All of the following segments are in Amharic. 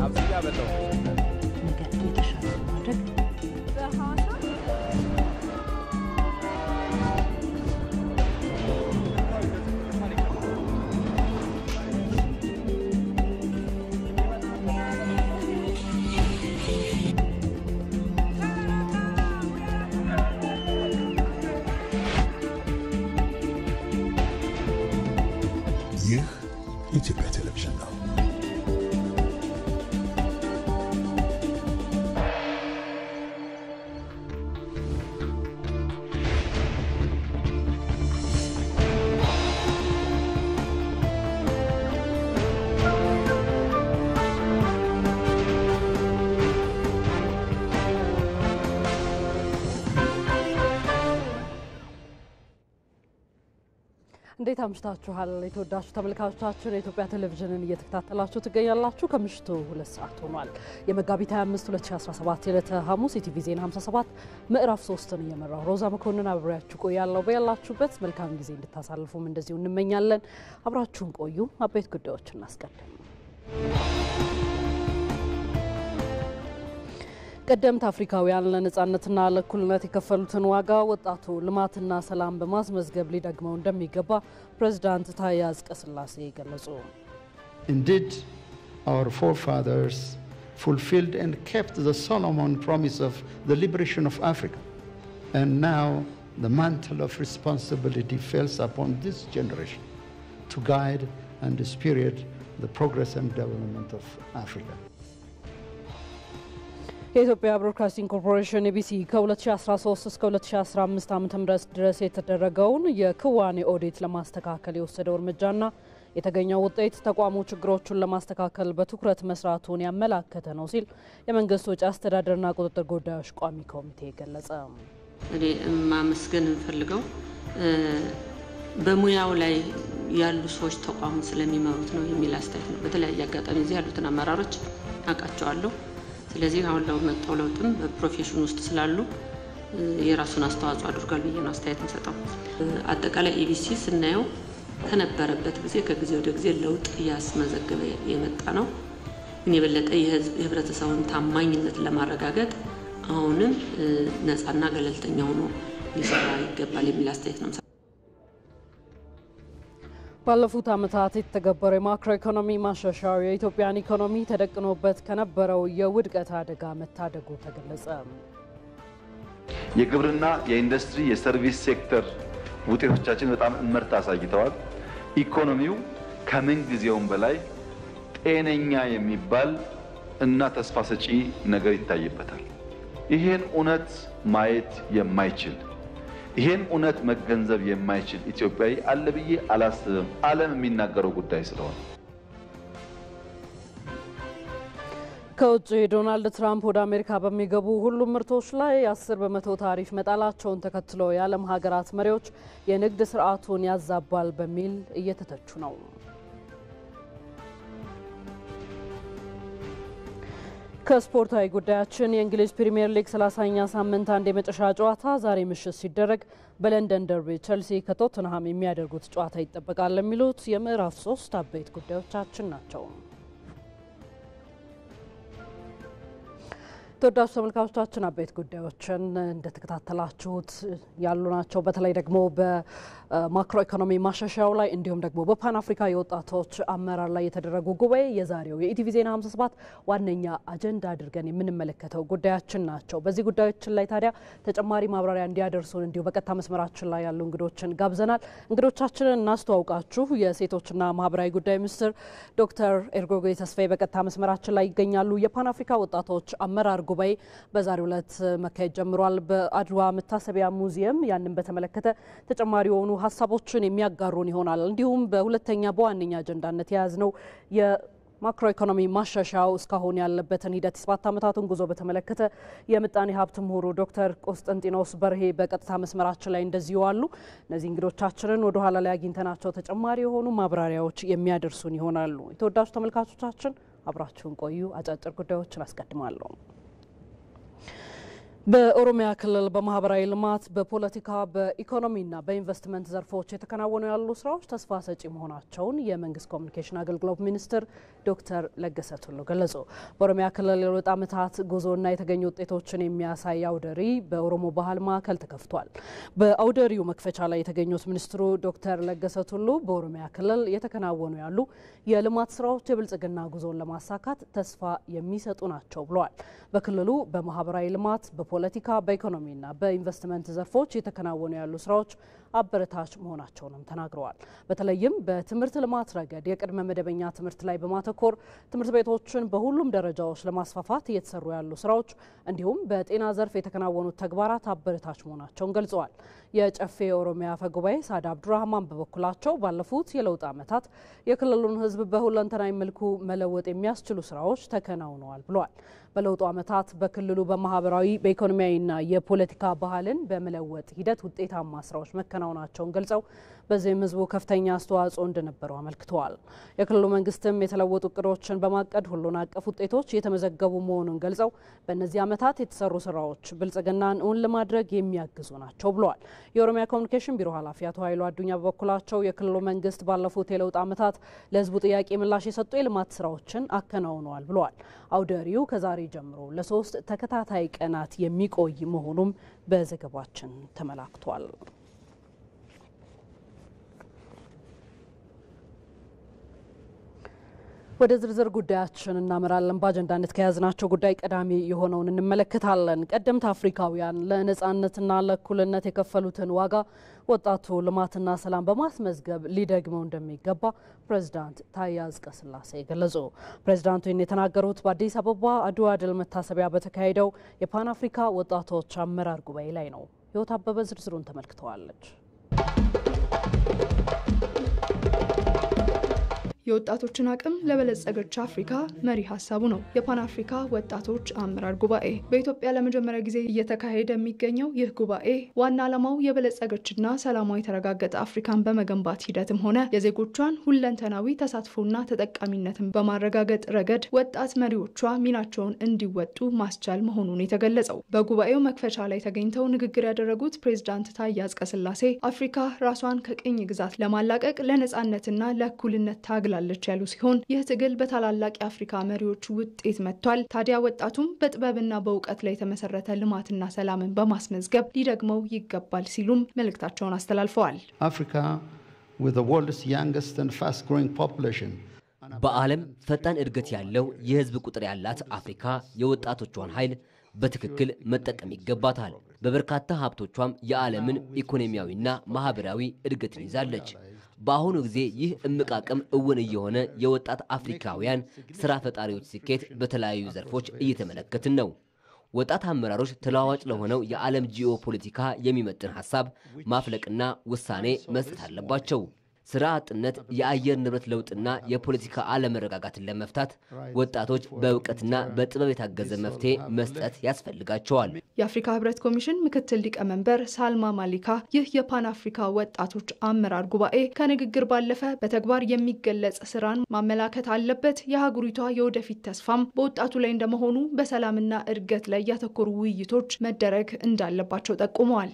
አብዚያ በለው ነገር የተሻለ ማድረግ ኢትዮጵያ ቴሌቪዥን ነው። እንዴት አምሽታችኋል የተወዳጁ ተመልካቾቻችን የኢትዮጵያ ቴሌቪዥንን እየተከታተላችሁ ትገኛላችሁ ከምሽቱ 2 ሰዓት ሆኗል የመጋቢት 25 2017 የዕለተ ሐሙስ ኢቲቪ ዜና 57 ምዕራፍ 3ን እየመራው ሮዛ መኮንን አብሬያችሁ ቆያለሁ በያላችሁበት መልካም ጊዜ እንድታሳልፉም እንደዚሁ እንመኛለን አብራችሁን ቆዩ አበይት ጉዳዮችን እናስቀድም ቀደምት አፍሪካውያን ለነጻነትና ለእኩልነት የከፈሉትን ዋጋ ወጣቱ ልማትና ሰላም በማስመዝገብ ሊደግመው እንደሚገባ ፕሬዝዳንት ታዬ አጽቀሥላሴ ገለጹ። Indeed, our forefathers fulfilled and kept the Solomon promise of the liberation of Africa. And now the mantle of responsibility falls upon this generation to guide and spirit the progress and development of Africa. የኢትዮጵያ ብሮድካስቲንግ ኮርፖሬሽን ኤቢሲ ከ2013 እስከ 2015 ዓ.ም ድረስ የተደረገውን የክዋኔ ኦዲት ለማስተካከል የወሰደው እርምጃና የተገኘው ውጤት ተቋሙ ችግሮቹን ለማስተካከል በትኩረት መስራቱን ያመላከተ ነው ሲል የመንግስት ወጪ አስተዳደርና ቁጥጥር ጉዳዮች ቋሚ ኮሚቴ ገለጸ። እኔ ማመስገን እንፈልገው በሙያው ላይ ያሉ ሰዎች ተቋሙ ስለሚመሩት ነው የሚል አስተያየት ነው። በተለያየ አጋጣሚ እዚህ ያሉትን አመራሮች አቃቸዋለሁ። ስለዚህ አሁን ለውመጣው ለውጥም በፕሮፌሽን ውስጥ ስላሉ የራሱን አስተዋጽኦ አድርጓል ብዬ ነው አስተያየት እንሰጣው። አጠቃላይ ኤቢሲ ስናየው ከነበረበት ጊዜ ከጊዜ ወደ ጊዜ ለውጥ ያስመዘገበ የመጣ ነው። እኔ በለጠ የህብረተሰቡን ታማኝነት ለማረጋገጥ አሁንም ነፃና ገለልተኛ ሆኖ ሊሰራ ይገባል የሚል አስተያየት ነው። ባለፉት ዓመታት የተገበረው የማክሮ ኢኮኖሚ ማሻሻያው የኢትዮጵያን ኢኮኖሚ ተደቅኖበት ከነበረው የውድቀት አደጋ መታደጉ ተገለጸ። የግብርና የኢንዱስትሪ የሰርቪስ ሴክተር ውጤቶቻችን በጣም እመርታ አሳይተዋል። ኢኮኖሚው ከምን ጊዜውም በላይ ጤነኛ የሚባል እና ተስፋ ሰጪ ነገር ይታይበታል። ይሄን እውነት ማየት የማይችል ይሄን እውነት መገንዘብ የማይችል ኢትዮጵያዊ አለ ብዬ አላስብም። ዓለም የሚናገረው ጉዳይ ስለሆነ ከውጭ ዶናልድ ትራምፕ ወደ አሜሪካ በሚገቡ ሁሉም ምርቶች ላይ 10% ታሪፍ መጣላቸውን ተከትሎ የዓለም ሀገራት መሪዎች የንግድ ስርዓቱን ያዛባል በሚል እየተተቹ ነው። ከስፖርታዊ ጉዳያችን የእንግሊዝ ፕሪሚየር ሊግ 30ኛ ሳምንት አንድ የመጨረሻ ጨዋታ ዛሬ ምሽት ሲደረግ በለንደን ደርቢ ቸልሲ ከቶተንሃም የሚያደርጉት ጨዋታ ይጠበቃል የሚሉት የምዕራፍ 3 አበይት ጉዳዮቻችን ናቸው። ተወዳጅ ተመልካቾቻችን አበይት ጉዳዮችን እንደተከታተላችሁት ያሉ ናቸው። በተለይ ደግሞ በማክሮ ኢኮኖሚ ማሻሻያው ላይ እንዲሁም ደግሞ በፓን አፍሪካ የወጣቶች አመራር ላይ የተደረጉ ጉባኤ የዛሬው የኢቲቪ ዜና 57 ዋነኛ አጀንዳ አድርገን የምንመለከተው ጉዳያችን ናቸው። በዚህ ጉዳዮችን ላይ ታዲያ ተጨማሪ ማብራሪያ እንዲያደርሱን እንዲሁ በቀጥታ መስመራችን ላይ ያሉ እንግዶችን ጋብዘናል። እንግዶቻችንን እናስተዋውቃችሁ። የሴቶችና ማህበራዊ ጉዳይ ሚኒስትር ዶክተር ኤርጎጌ ተስፋዬ በቀጥታ መስመራችን ላይ ይገኛሉ። የፓን አፍሪካ ወጣቶች አመራር ጉባኤ በዛሬው ዕለት መካሄድ ጀምሯል በአድዋ መታሰቢያ ሙዚየም። ያንን በተመለከተ ተጨማሪ የሆኑ ሀሳቦችን የሚያጋሩን ይሆናል። እንዲሁም በሁለተኛ በዋነኛ አጀንዳነት የያዝነው የማክሮ ኢኮኖሚ ማሻሻያው እስካሁን ያለበትን ሂደት 7 ዓመታቱን ጉዞ በተመለከተ የምጣኔ ሀብት ምሁሩ ዶክተር ቆስጠንጢኖስ በርሄ በቀጥታ መስመራችን ላይ እንደዚሁ አሉ። እነዚህ እንግዶቻችንን ወደ ኋላ ላይ አግኝተናቸው ተጨማሪ የሆኑ ማብራሪያዎች የሚያደርሱን ይሆናሉ። የተወዳጁ ተመልካቾቻችን አብራችሁን ቆዩ። አጫጭር ጉዳዮችን አስቀድማለሁ። በኦሮሚያ ክልል በማህበራዊ ልማት በፖለቲካ በኢኮኖሚና በኢንቨስትመንት ዘርፎች የተከናወኑ ያሉ ስራዎች ተስፋ ሰጪ መሆናቸውን የመንግስት ኮሚኒኬሽን አገልግሎት ሚኒስትር ዶክተር ለገሰ ቱሉ ገለጹ። በኦሮሚያ ክልል የለውጥ ዓመታት ጉዞና የተገኙ ውጤቶችን የሚያሳይ አውደ ርዕይ በኦሮሞ ባህል ማዕከል ተከፍቷል። በአውደ ርዕዩ መክፈቻ ላይ የተገኙት ሚኒስትሩ ዶክተር ለገሰ ቱሉ በኦሮሚያ ክልል የተከናወኑ ያሉ የልማት ስራዎች የብልጽግና ጉዞን ለማሳካት ተስፋ የሚሰጡ ናቸው ብለዋል። በክልሉ በማህበራዊ ልማት በፖለቲካ በኢኮኖሚና በኢንቨስትመንት ዘርፎች የተከናወኑ ያሉ ስራዎች አበረታች መሆናቸውንም ተናግረዋል። በተለይም በትምህርት ልማት ረገድ የቅድመ መደበኛ ትምህርት ላይ በማተኮር ትምህርት ቤቶችን በሁሉም ደረጃዎች ለማስፋፋት እየተሰሩ ያሉ ስራዎች እንዲሁም በጤና ዘርፍ የተከናወኑት ተግባራት አበረታች መሆናቸውን ገልጸዋል። የጨፌ ኦሮሚያ አፈ ጉባኤ ሳድ አብዱራህማን በበኩላቸው ባለፉት የለውጥ ዓመታት የክልሉን ሕዝብ በሁለንተናዊ መልኩ መለወጥ የሚያስችሉ ስራዎች ተከናውነዋል ብለዋል። በለውጡ ዓመታት በክልሉ በማህበራዊ በኢኮኖሚያዊና የፖለቲካ ባህልን በመለወጥ ሂደት ውጤታማ ስራዎች መከናወናቸውን ገልጸው በዚህም ህዝቡ ከፍተኛ አስተዋጽኦ እንደነበረው አመልክተዋል። የክልሉ መንግስትም የተለወጡ እቅዶችን በማቀድ ሁሉን አቀፍ ውጤቶች የተመዘገቡ መሆኑን ገልጸው በእነዚህ ዓመታት የተሰሩ ስራዎች ብልጽግናን እውን ለማድረግ የሚያግዙ ናቸው ብለዋል። የኦሮሚያ ኮሚኒኬሽን ቢሮ ኃላፊ አቶ ኃይሉ አዱኛ በበኩላቸው የክልሉ መንግስት ባለፉት የለውጥ ዓመታት ለህዝቡ ጥያቄ ምላሽ የሰጡ የልማት ስራዎችን አከናውነዋል ብለዋል። አውደ ርዕዩ ከዛሬ ጀምሮ ለ3 ተከታታይ ቀናት የሚቆይ መሆኑም በዘገባችን ተመላክቷል። ወደ ዝርዝር ጉዳያችን እናመራለን። በአጀንዳነት ከያዝናቸው ጉዳይ ቀዳሚ የሆነውን እንመለከታለን። ቀደምት አፍሪካውያን ለነጻነትና ለእኩልነት የከፈሉትን ዋጋ ወጣቱ ልማትና ሰላም በማስመዝገብ ሊደግመው እንደሚገባ ፕሬዝዳንት ታዬ አጽቀሥላሴ ገለጹ። ፕሬዝዳንቱ ይህን የተናገሩት በአዲስ አበባ አድዋ ድል መታሰቢያ በተካሄደው የፓን አፍሪካ ወጣቶች አመራር ጉባኤ ላይ ነው። ህይወት አበበ ዝርዝሩን ተመልክተዋለች። የወጣቶችን አቅም ለበለጸገች አፍሪካ መሪ ሀሳቡ ነው የፓን አፍሪካ ወጣቶች አመራር ጉባኤ። በኢትዮጵያ ለመጀመሪያ ጊዜ እየተካሄደ የሚገኘው ይህ ጉባኤ ዋና ዓላማው የበለጸገችና ሰላማዊ የተረጋገጠ አፍሪካን በመገንባት ሂደትም ሆነ የዜጎቿን ሁለንተናዊ ተሳትፎና ተጠቃሚነትን በማረጋገጥ ረገድ ወጣት መሪዎቿ ሚናቸውን እንዲወጡ ማስቻል መሆኑን የተገለጸው በጉባኤው መክፈቻ ላይ ተገኝተው ንግግር ያደረጉት ፕሬዝዳንት ታዬ አጽቀሥላሴ አፍሪካ ራሷን ከቅኝ ግዛት ለማላቀቅ ለነጻነትና ለእኩልነት ታግላለች ያሉ ሲሆን ይህ ትግል በታላላቅ የአፍሪካ መሪዎች ውጤት መጥቷል። ታዲያ ወጣቱም በጥበብና በእውቀት ላይ የተመሰረተ ልማትና ሰላምን በማስመዝገብ ሊደግመው ይገባል ሲሉም መልእክታቸውን አስተላልፈዋል። Africa with the world's youngest and fast growing population በዓለም ፈጣን እድገት ያለው የህዝብ ቁጥር ያላት አፍሪካ የወጣቶቿን ኃይል በትክክል መጠቀም ይገባታል። በበርካታ ሀብቶቿም የዓለምን ኢኮኖሚያዊና ማህበራዊ እድገትን ይዛለች። በአሁኑ ጊዜ ይህ እምቅ አቅም እውን እየሆነ የወጣት አፍሪካውያን ስራ ፈጣሪዎች ስኬት በተለያዩ ዘርፎች እየተመለከትን ነው። ወጣት አመራሮች ተለዋዋጭ ለሆነው የዓለም ጂኦፖለቲካ የሚመጥን ሐሳብ ማፍለቅና ውሳኔ መስጠት አለባቸው። ስራ አጥነት፣ የአየር ንብረት ለውጥና የፖለቲካ አለመረጋጋትን ለመፍታት ወጣቶች በእውቀትና በጥበብ የታገዘ መፍትሄ መስጠት ያስፈልጋቸዋል። የአፍሪካ ህብረት ኮሚሽን ምክትል ሊቀመንበር ሳልማ ማሊካ ይህ የፓን አፍሪካ ወጣቶች አመራር ጉባኤ ከንግግር ባለፈ በተግባር የሚገለጽ ስራን ማመላከት አለበት፣ የሀገሪቷ የወደፊት ተስፋም በወጣቱ ላይ እንደመሆኑ በሰላምና እድገት ላይ ያተኮሩ ውይይቶች መደረግ እንዳለባቸው ጠቁመዋል።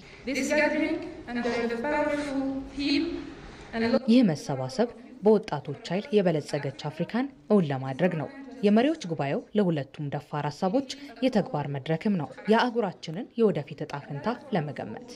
ይህ መሰባሰብ በወጣቶች ኃይል የበለጸገች አፍሪካን እውን ለማድረግ ነው። የመሪዎች ጉባኤው ለሁለቱም ደፋር ሀሳቦች የተግባር መድረክም ነው። የአህጉራችንን የወደፊት እጣ ፈንታ ለመገመት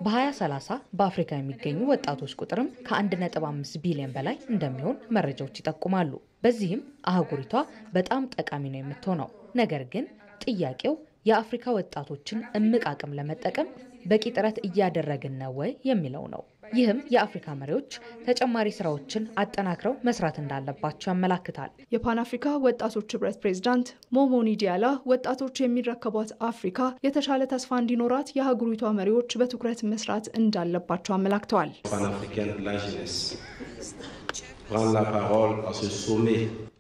በ2030 በአፍሪካ የሚገኙ ወጣቶች ቁጥርም ከ1.5 ቢሊዮን በላይ እንደሚሆን መረጃዎች ይጠቁማሉ። በዚህም አህጉሪቷ በጣም ጠቃሚ ነው የምትሆነው። ነገር ግን ጥያቄው የአፍሪካ ወጣቶችን እምቅ አቅም ለመጠቀም በቂ ጥረት እያደረግን ነው ወይ የሚለው ነው። ይህም የአፍሪካ መሪዎች ተጨማሪ ስራዎችን አጠናክረው መስራት እንዳለባቸው ያመላክታል። የፓን አፍሪካ ወጣቶች ህብረት ፕሬዝዳንት ሞሞኒ ዲያላ ወጣቶች የሚረከቧት አፍሪካ የተሻለ ተስፋ እንዲኖራት የሀገሪቷ መሪዎች በትኩረት መስራት እንዳለባቸው አመላክተዋል።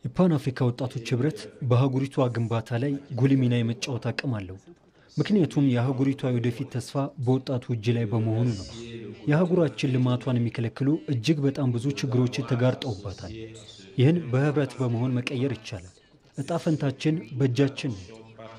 የፓን አፍሪካ ወጣቶች ህብረት በሀገሪቷ ግንባታ ላይ ጉልህ ሚና የመጫወት አቅም አለው። ምክንያቱም የሀገሪቷ ወደፊት ተስፋ በወጣቱ እጅ ላይ በመሆኑ ነው። የሀገራችን ልማቷን የሚከለክሉ እጅግ በጣም ብዙ ችግሮች ተጋርጠውባታል። ይህን በህብረት በመሆን መቀየር ይቻላል። እጣ ፈንታችን በእጃችን ነው።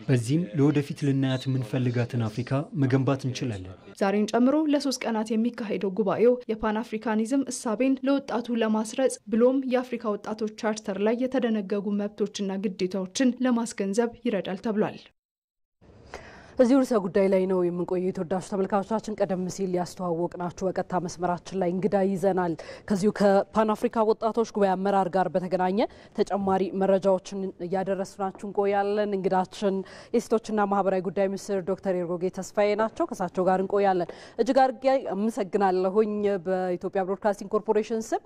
በዚህም ለወደፊት ልናያት የምንፈልጋትን አፍሪካ መገንባት እንችላለን። ዛሬን ጨምሮ ለ3 ቀናት የሚካሄደው ጉባኤው የፓን አፍሪካኒዝም እሳቤን ለወጣቱ ለማስረጽ ብሎም የአፍሪካ ወጣቶች ቻርተር ላይ የተደነገጉ መብቶችና ግዴታዎችን ለማስገንዘብ ይረዳል ተብሏል። እዚህ ርዕሰ ጉዳይ ላይ ነው የምንቆየው። ተወዳጅ ተመልካቾቻችን ቀደም ሲል ያስተዋወቅናችሁ በቀጥታ መስመራችን ላይ እንግዳ ይዘናል። ከዚሁ ከፓን አፍሪካ ወጣቶች ጉባኤ አመራር ጋር በተገናኘ ተጨማሪ መረጃዎችን እያደረስናችሁ እንቆያለን። እንግዳችን የሴቶችና ማህበራዊ ጉዳይ ሚኒስትር ዶክተር ኤርጎጌ ተስፋዬ ናቸው። ከሳቸው ጋር እንቆያለን። እጅግ አድርጌ አመሰግናለሁኝ በኢትዮጵያ ብሮድካስቲንግ ኮርፖሬሽን ስም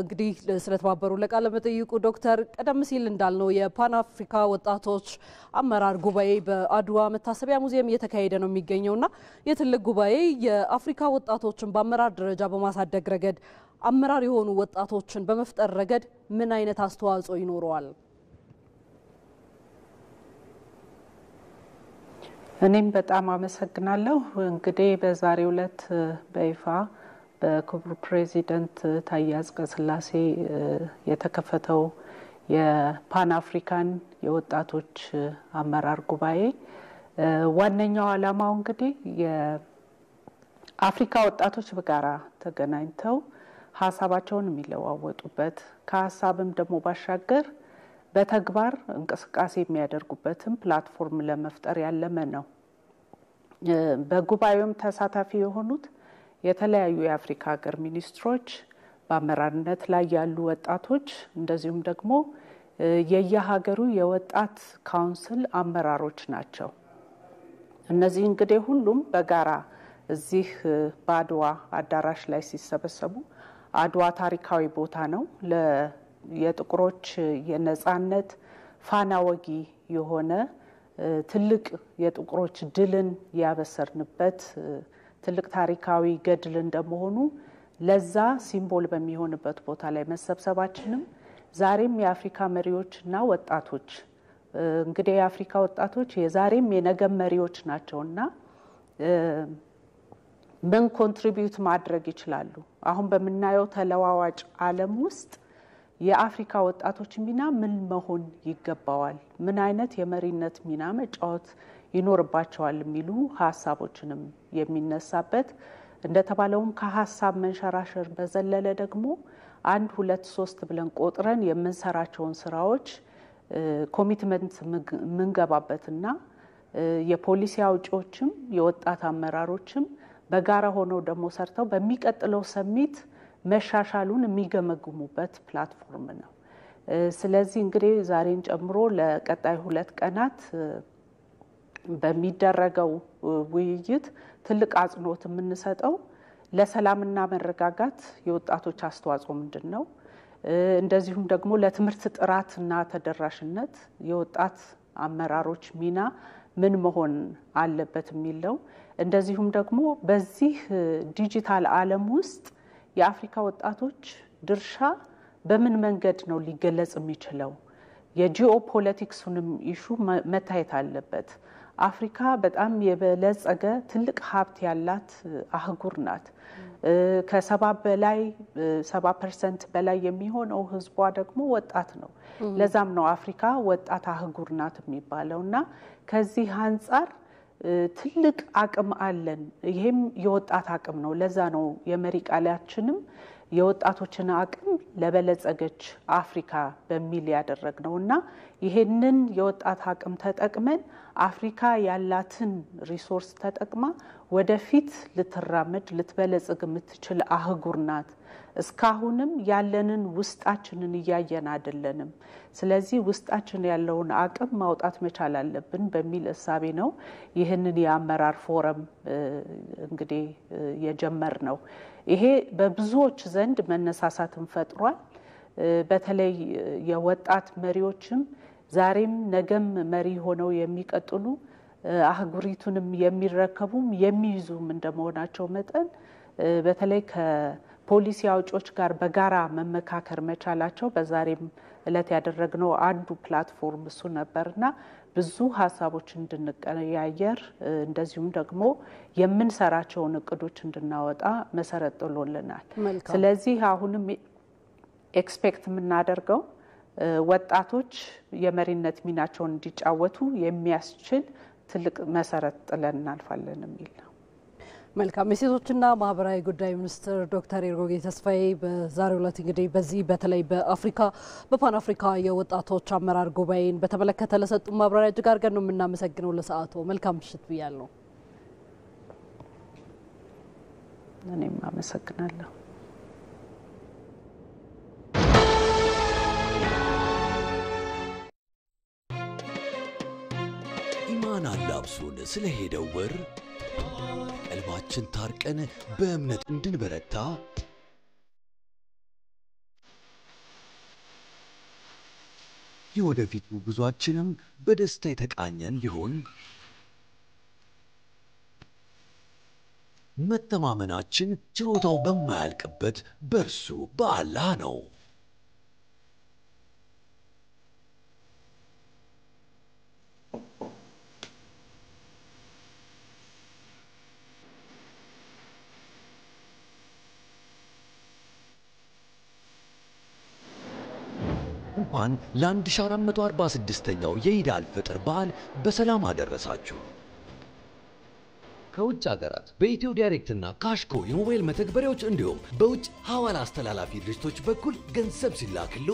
እንግዲህ ስለተባበሩ ለቃለ መጠይቁ። ዶክተር ቀደም ሲል እንዳልነው የፓን አፍሪካ ወጣቶች አመራር ጉባኤ በአድዋ መታሰቢያ ሙዚየም እየተካሄደ ነው የሚገኘውና የትልቅ ጉባኤ የአፍሪካ ወጣቶችን በአመራር ደረጃ በማሳደግ ረገድ አመራር የሆኑ ወጣቶችን በመፍጠር ረገድ ምን አይነት አስተዋጽኦ ይኖረዋል? እኔም በጣም አመሰግናለሁ። እንግዲህ በዛሬው ዕለት በይፋ በክቡር ፕሬዚደንት ታዬ አጽቀሥላሴ የተከፈተው የፓን አፍሪካን የወጣቶች አመራር ጉባኤ ዋነኛው ዓላማው እንግዲህ የአፍሪካ ወጣቶች በጋራ ተገናኝተው ሀሳባቸውን የሚለዋወጡበት ከሀሳብም ደግሞ ባሻገር በተግባር እንቅስቃሴ የሚያደርጉበትን ፕላትፎርም ለመፍጠር ያለመ ነው። በጉባኤውም ተሳታፊ የሆኑት የተለያዩ የአፍሪካ ሀገር ሚኒስትሮች፣ በአመራርነት ላይ ያሉ ወጣቶች እንደዚሁም ደግሞ የየሀገሩ የወጣት ካውንስል አመራሮች ናቸው። እነዚህ እንግዲህ ሁሉም በጋራ እዚህ በአድዋ አዳራሽ ላይ ሲሰበሰቡ አድዋ ታሪካዊ ቦታ ነው። የጥቁሮች የነጻነት ፋና ወጊ የሆነ ትልቅ የጥቁሮች ድልን ያበሰርንበት ትልቅ ታሪካዊ ገድል እንደመሆኑ ለዛ ሲምቦል በሚሆንበት ቦታ ላይ መሰብሰባችንም ዛሬም የአፍሪካ መሪዎችና ወጣቶች እንግዲህ የአፍሪካ ወጣቶች የዛሬም የነገ መሪዎች ናቸውና ምን ኮንትሪቢዩት ማድረግ ይችላሉ? አሁን በምናየው ተለዋዋጭ ዓለም ውስጥ የአፍሪካ ወጣቶች ሚና ምን መሆን ይገባዋል? ምን አይነት የመሪነት ሚና መጫወት ይኖርባቸዋል? የሚሉ ሀሳቦችንም የሚነሳበት እንደተባለውም ከሀሳብ መንሸራሸር በዘለለ ደግሞ 1 2 3 ብለን ቆጥረን የምንሰራቸውን ስራዎች ኮሚትመንት ምንገባበትና የፖሊሲ አውጪዎችም የወጣት አመራሮችም በጋራ ሆነው ደግሞ ሰርተው በሚቀጥለው ሰሚት መሻሻሉን የሚገመግሙበት ፕላትፎርም ነው። ስለዚህ እንግዲህ ዛሬን ጨምሮ ለቀጣይ 2 ቀናት በሚደረገው ውይይት ትልቅ አጽንኦት የምንሰጠው ለሰላምና መረጋጋት የወጣቶች አስተዋጽኦ ምንድነው? እንደዚሁም ደግሞ ለትምህርት ጥራትና ተደራሽነት የወጣት አመራሮች ሚና ምን መሆን አለበት የሚለው እንደዚሁም ደግሞ በዚህ ዲጂታል ዓለም ውስጥ የአፍሪካ ወጣቶች ድርሻ በምን መንገድ ነው ሊገለጽ የሚችለው? የጂኦፖለቲክሱንም ኢሹ መታየት አለበት። አፍሪካ በጣም የበለጸገ ትልቅ ሀብት ያላት አህጉር ናት። ከ70% በላይ የሚሆነው ህዝቧ ደግሞ ወጣት ነው። ለዛም ነው አፍሪካ ወጣት አህጉር ናት የሚባለው እና ከዚህ አንጻር ትልቅ አቅም አለን። ይሄም የወጣት አቅም ነው። ለዛ ነው የመሪ ቃላችንም የወጣቶችን አቅም ለበለጸገች አፍሪካ በሚል ያደረግነውና ይሄንን የወጣት አቅም ተጠቅመን አፍሪካ ያላትን ሪሶርስ ተጠቅማ ወደፊት ልትራመድ ልትበለጽግ የምትችል አህጉር ናት። እስካሁንም ያለንን ውስጣችንን እያየን አይደለንም። ስለዚህ ውስጣችን ያለውን አቅም ማውጣት መቻል አለብን በሚል እሳቤ ነው ይህንን የአመራር ፎረም እንግዲህ የጀመር ነው። ይሄ በብዙዎች ዘንድ መነሳሳትን ፈጥሯል። በተለይ የወጣት መሪዎችም ዛሬም ነገም መሪ ሆነው የሚቀጥሉ አህጉሪቱንም የሚረከቡም የሚይዙም እንደመሆናቸው መጠን በተለይ ከፖሊሲ አውጪዎች ጋር በጋራ መመካከር መቻላቸው በዛሬም እለት ያደረግነው አንዱ ፕላትፎርም እሱ ነበርና ብዙ ሀሳቦች እንድንቀያየር እንደዚሁም ደግሞ የምንሰራቸውን እቅዶች እንድናወጣ መሰረት ጥሎልናል። ስለዚህ አሁንም ኤክስፔክት የምናደርገው ወጣቶች የመሪነት ሚናቸውን እንዲጫወቱ የሚያስችል ትልቅ መሰረት ጥለን እናልፋለን የሚል ነው። መልካም። የሴቶችና ማህበራዊ ጉዳይ ሚኒስትር ዶክተር ኤርጎጌ ተስፋዬ በዛሬው ዕለት እንግዲህ በዚህ በተለይ በፓን አፍሪካ የወጣቶች አመራር ጉባኤን በተመለከተ ለሰጡ ማብራሪያ እጅግ አድርገን ነው የምናመሰግነው። ለሰዓቱ መልካም ምሽት ብያለሁ። እኔም አመሰግናለሁ። ኢማን አላብሱን ስለሄደው ወር ቀልባችን ታርቀን በእምነት እንድንበረታ የወደፊቱ ጉዟችንም በደስታ የተቃኘን ሊሆን መተማመናችን ችሮታው በማያልቅበት በርሱ በአላህ ነው። እንኳን ለ1446ኛው የኢድ አልፈጥር በዓል በሰላም አደረሳችሁ። ከውጭ ሀገራት በኢትዮ ዳይሬክትና ካሽኮ የሞባይል መተግበሪያዎች እንዲሁም በውጭ ሐዋላ አስተላላፊ ድርጅቶች በኩል ገንዘብ ሲላክሉ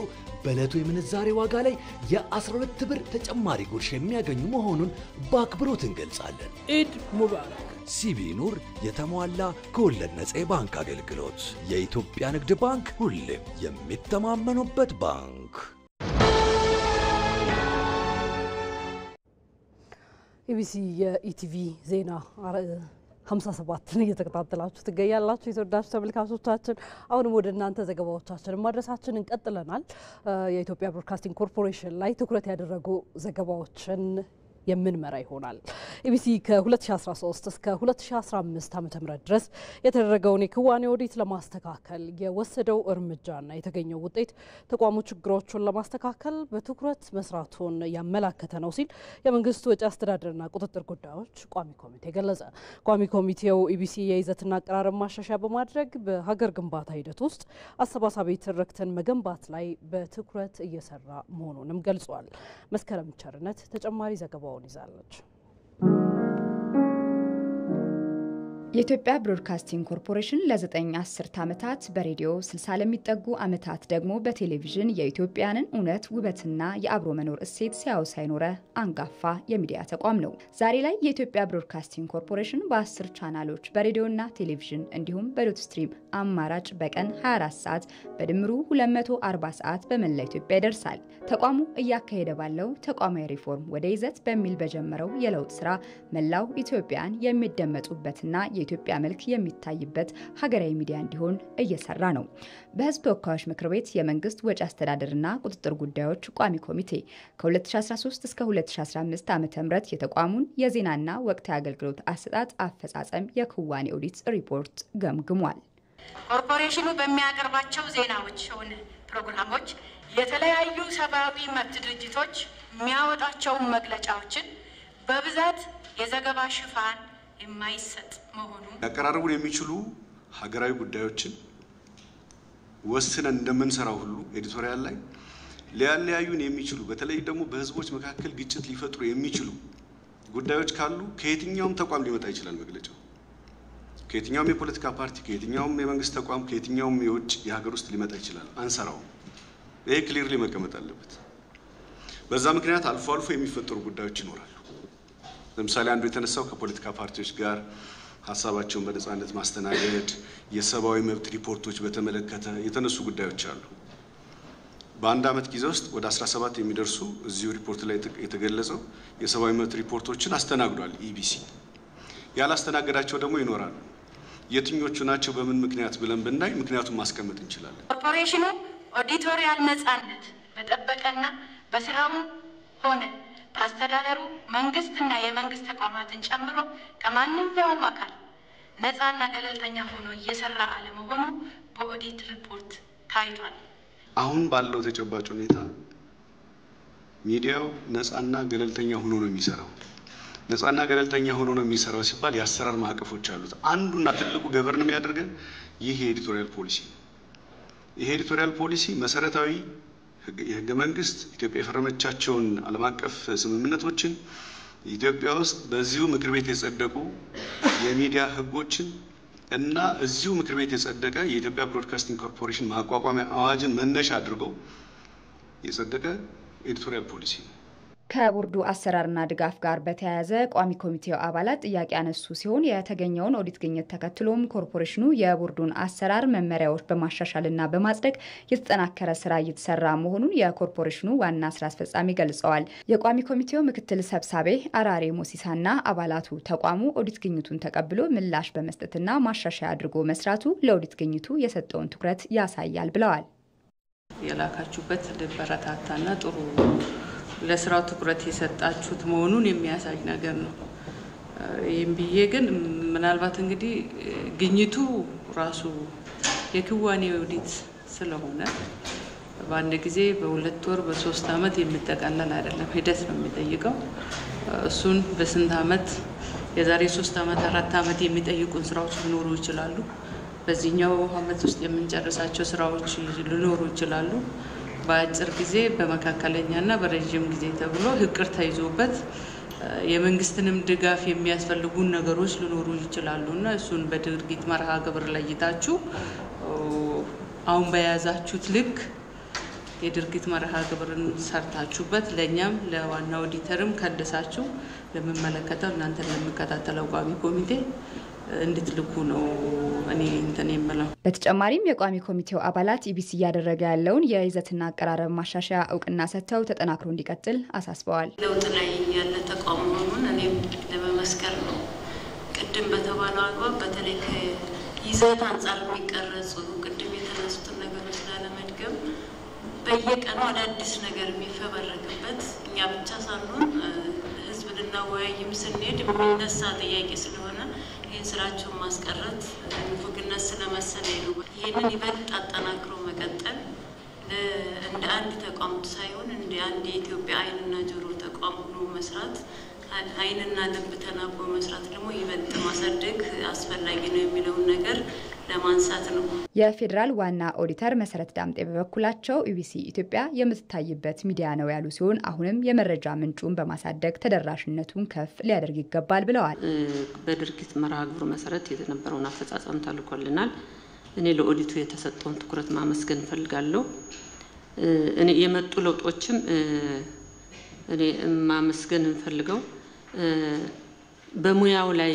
በዕለቱ የምንዛሬ ዋጋ ላይ የ12 ብር ተጨማሪ ጉርሻ የሚያገኙ መሆኑን በአክብሮት እንገልጻለን። ኢድ ሙባረክ። ሲቢ ኑር የተሟላ ከወለድ ነፃ የባንክ አገልግሎት። የኢትዮጵያ ንግድ ባንክ ሁሌም የሚተማመኑበት ባንክ። ኢቢሲ የኢቲቪ ዜና 57ን እየተከታተላችሁ ትገኛላችሁ። የተወዳጁ ተመልካቾቻችን አሁንም ወደ እናንተ ዘገባዎቻችንን ማድረሳችንን እንቀጥለናል። የኢትዮጵያ ብሮድካስቲንግ ኮርፖሬሽን ላይ ትኩረት ያደረጉ ዘገባዎችን የምንመራ ይሆናል። ኢቢሲ ከ2013 እስከ 2015 ዓ.ም ድረስ የተደረገውን የክዋኔ ኦዲት ለማስተካከል የወሰደው እርምጃና የተገኘው ውጤት ተቋሙ ችግሮቹን ለማስተካከል በትኩረት መስራቱን ያመላከተ ነው ሲል የመንግስት ወጪ አስተዳደርና ቁጥጥር ጉዳዮች ቋሚ ኮሚቴ ገለጸ። ቋሚ ኮሚቴው ኢቢሲ የይዘትና አቀራረብ ማሻሻያ በማድረግ በሀገር ግንባታ ሂደት ውስጥ አሰባሳቢ ትርክትን መገንባት ላይ በትኩረት እየሰራ መሆኑንም ገልጿል። መስከረም ቸርነት ተጨማሪ ዘገባው ይዛለች። የኢትዮጵያ ብሮድካስቲንግ ኮርፖሬሽን ለ9 10 ዓመታት በሬዲዮ 60 ለሚጠጉ ዓመታት ደግሞ በቴሌቪዥን የኢትዮጵያንን እውነት ውበትና የአብሮ መኖር እሴት ሲያወሳ የኖረ አንጋፋ የሚዲያ ተቋም ነው። ዛሬ ላይ የኢትዮጵያ ብሮድካስቲንግ ኮርፖሬሽን በ10 ቻናሎች በሬዲዮና ቴሌቪዥን እንዲሁም በዶት ስትሪም አማራጭ በቀን 24 ሰዓት በድምሩ 240 ሰዓት በመላ ኢትዮጵያ ይደርሳል። ተቋሙ እያካሄደ ባለው ተቋማዊ ሪፎርም ወደ ይዘት በሚል በጀመረው የለውጥ ስራ መላው ኢትዮጵያን የሚደመጡበትና የኢትዮጵያ መልክ የሚታይበት ሀገራዊ ሚዲያ እንዲሆን እየሰራ ነው። በሕዝብ ተወካዮች ምክር ቤት የመንግስት ወጪ አስተዳደርና ቁጥጥር ጉዳዮች ቋሚ ኮሚቴ ከ2013 እስከ 2015 ዓ.ም የተቋሙን የዜናና ወቅታዊ አገልግሎት አሰጣጥ አፈጻጸም የክዋኔ ኦዲት ሪፖርት ገምግሟል። ኮርፖሬሽኑ በሚያቀርባቸው ዜናዎች ሆነ ፕሮግራሞች የተለያዩ ሰብአዊ መብት ድርጅቶች የሚያወጣቸው መግለጫዎችን በብዛት የዘገባ ሽፋን የማይሰጥ መሆኑ ያቀራረቡን የሚችሉ ሀገራዊ ጉዳዮችን ወስነን እንደምንሰራው ሁሉ ኤዲቶሪያል ላይ ሊያለያዩን የሚችሉ በተለይ ደግሞ በህዝቦች መካከል ግጭት ሊፈጥሩ የሚችሉ ጉዳዮች ካሉ ከየትኛውም ተቋም ሊመጣ ይችላል መግለጫው። ከየትኛውም የፖለቲካ ፓርቲ፣ ከየትኛውም የመንግስት ተቋም፣ ከየትኛውም የውጭ የሀገር ውስጥ ሊመጣ ይችላል። አንሰራው። ይሄ ክሊርሊ መቀመጥ አለበት። በዛ ምክንያት አልፎ አልፎ የሚፈጠሩ ጉዳዮች ይኖራሉ። ለምሳሌ አንዱ የተነሳው ከፖለቲካ ፓርቲዎች ጋር ሀሳባቸውን በነጻነት ማስተናገድ፣ የሰብአዊ መብት ሪፖርቶች በተመለከተ የተነሱ ጉዳዮች አሉ። በአንድ አመት ጊዜ ውስጥ ወደ 17 የሚደርሱ እዚሁ ሪፖርት ላይ የተገለጸው የሰብአዊ መብት ሪፖርቶችን አስተናግዷል ኢቢሲ። ያላስተናገዳቸው ደግሞ ይኖራሉ። የትኞቹ ናቸው በምን ምክንያት ብለን ብናይ ምክንያቱን ማስቀመጥ እንችላለን። ኮርፖሬሽኑ ኦዲቶሪያል ነጻነት በጠበቀና በስራው ሆነ በአስተዳደሩ መንግስትና የመንግስት ተቋማትን ጨምሮ ከማንኛውም አካል ነጻና ገለልተኛ ሆኖ እየሰራ አለመሆኑ በኦዲት ሪፖርት ታይቷል። አሁን ባለው ተጨባጭ ሁኔታ ሚዲያው ነጻና ገለልተኛ ሆኖ ነው የሚሰራው። ነጻና ገለልተኛ ሆኖ ነው የሚሰራው ሲባል የአሰራር ማዕቀፎች አሉት። አንዱና ትልቁ ገቨርን የሚያደርገን ይህ የኤዲቶሪያል ፖሊሲ ነው። ይሄ ኤዲቶሪያል ፖሊሲ መሰረታዊ የህገ መንግስት ኢትዮጵያ የፈረመቻቸውን ዓለም አቀፍ ስምምነቶችን ኢትዮጵያ ውስጥ በዚሁ ምክር ቤት የጸደቁ የሚዲያ ህጎችን እና እዚሁ ምክር ቤት የጸደቀ የኢትዮጵያ ብሮድካስቲንግ ኮርፖሬሽን ማቋቋሚያ አዋጅን መነሻ አድርገው የጸደቀ ኤዲቶሪያል ፖሊሲ ነው። ከቦርዱ አሰራርና ድጋፍ ጋር በተያያዘ ቋሚ ኮሚቴው አባላት ጥያቄ ያነሱ ሲሆን የተገኘውን ኦዲት ግኝት ተከትሎም ኮርፖሬሽኑ የቦርዱን አሰራር መመሪያዎች በማሻሻልና በማጽደቅ የተጠናከረ ስራ እየተሰራ መሆኑን የኮርፖሬሽኑ ዋና ስራ አስፈጻሚ ገልጸዋል። የቋሚ ኮሚቴው ምክትል ሰብሳቢ አራሬ ሞሲሳና አባላቱ ተቋሙ ኦዲት ግኝቱን ተቀብሎ ምላሽ በመስጠትና ማሻሻያ አድርጎ መስራቱ ለኦዲት ግኝቱ የሰጠውን ትኩረት ያሳያል ብለዋል። የላካችሁበት ለበረታታና ጥሩ ለስራው ትኩረት የሰጣችሁት መሆኑን የሚያሳይ ነገር ነው። ይህም ብዬ ግን ምናልባት እንግዲህ ግኝቱ ራሱ የክዋኔ ኦዲት ስለሆነ በአንድ ጊዜ በሁለት ወር በ3 አመት የሚጠቃለል አይደለም፣ ሂደት ነው የሚጠይቀው። እሱን በስንት አመት የዛሬ 3 አመት 4 አመት የሚጠይቁን ስራዎች ሊኖሩ ይችላሉ። በዚህኛው አመት ውስጥ የምንጨርሳቸው ስራዎች ሊኖሩ ይችላሉ። በአጭር ጊዜ በመካከለኛና በረጅም ጊዜ ተብሎ ህቅር ተይዞበት የመንግስትንም ድጋፍ የሚያስፈልጉን ነገሮች ሊኖሩ ይችላሉና እሱን በድርጊት መርሃ ግብር ለይታችሁ አሁን በያዛችሁት ልክ የድርጊት መርሃ ግብርን ሰርታችሁበት ለኛም ለዋና ኦዲተርም ከደሳችሁ ለመመለከተው እናንተ ለምከታተለው ቋሚ ኮሚቴ እንድትልኩ ነው እኔ እንትን የምለው። በተጨማሪም የቋሚ ኮሚቴው አባላት ኢቢሲ እያደረገ ያለውን የይዘትና አቀራረብ ማሻሻያ እውቅና ሰጥተው ተጠናክሮ እንዲቀጥል አሳስበዋል። ለውጥ ላይ ያለ ተቋም መሆኑን እኔም ለመመስከር ነው። ቅድም በተባለው አግባብ በተለይ ከይዘት አንጻር የሚቀረጹ ቅድም የተነሱትን ነገሮች ላለመድገም በየቀኑ አዳዲስ ነገር የሚፈበረክበት እኛ ብቻ ሳንሆን ህዝብ ልናወያይም ስንሄድ የሚነሳ ጥያቄ ስለሆነ ይህን ስራቸውን ማስቀረት ንፉግነት ስለመሰለኝ ነው። ይህንን ይበልጥ አጠናክሮ መቀጠል እንደ አንድ ተቋም ሳይሆን እንደ አንድ የኢትዮጵያ ዓይንና ጆሮ ተቋም ሆኖ መስራት፣ ዓይንና ልብ ተናቦ መስራት ደግሞ ይበልጥ ማሳደግ አስፈላጊ ነው የሚለውን ነገር ለማንሳት ነው። የፌዴራል ዋና ኦዲተር መሰረት ዳምጤ በበኩላቸው ኢቢሲ ኢትዮጵያ የምትታይበት ሚዲያ ነው ያሉ ሲሆን አሁንም የመረጃ ምንጩን በማሳደግ ተደራሽነቱን ከፍ ሊያደርግ ይገባል ብለዋል። በድርጊት መርሃ ግብሩ መሰረት የተነበረውን አፈጻጸም ተልኮልናል። እኔ ለኦዲቱ የተሰጠውን ትኩረት ማመስገን ፈልጋለሁ። እኔ የመጡ ለውጦችም እኔ ማመስገን እንፈልገው በሙያው ላይ